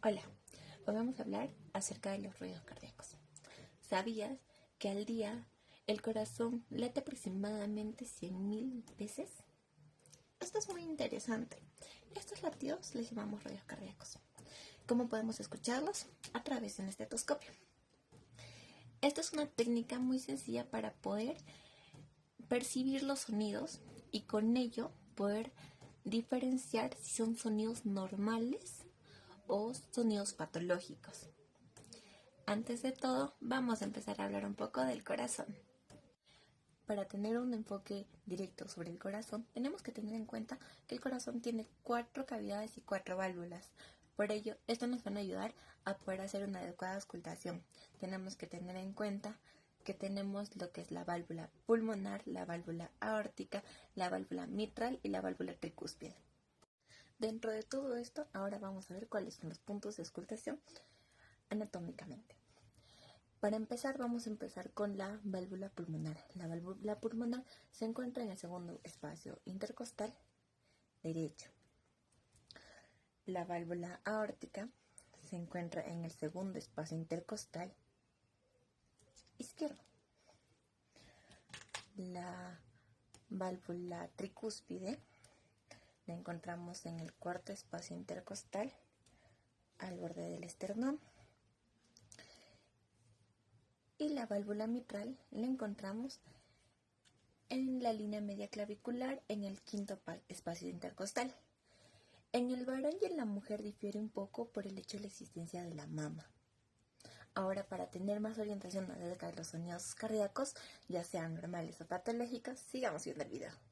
Hola, hoy vamos a hablar acerca de los ruidos cardíacos. ¿Sabías que al día el corazón late aproximadamente 100.000 veces? Esto es muy interesante. Estos latidos les llamamos ruidos cardíacos. ¿Cómo podemos escucharlos? A través de un estetoscopio. Esta es una técnica muy sencilla para poder percibir los sonidos y con ello poder diferenciar si son sonidos normales o sonidos patológicos. Antes de todo, vamos a empezar a hablar un poco del corazón. Para tener un enfoque directo sobre el corazón, tenemos que tener en cuenta que el corazón tiene 4 cavidades y 4 válvulas. Por ello, esto nos va a ayudar a poder hacer una adecuada auscultación. Tenemos que tener en cuenta que tenemos lo que es la válvula pulmonar, la válvula aórtica, la válvula mitral y la válvula tricúspide. Dentro de todo esto, ahora vamos a ver cuáles son los puntos de auscultación anatómicamente. Para empezar, vamos a empezar con la válvula pulmonar. La válvula pulmonar se encuentra en el segundo espacio intercostal derecho. La válvula aórtica se encuentra en el segundo espacio intercostal izquierdo. La válvula tricúspide la encontramos en el cuarto espacio intercostal al borde del esternón. Y la válvula mitral la encontramos en la línea media clavicular en el quinto espacio intercostal. En el varón y en la mujer difiere un poco por el hecho de la existencia de la mama. Ahora, para tener más orientación acerca de los sonidos cardíacos, ya sean normales o patológicos, sigamos viendo el video.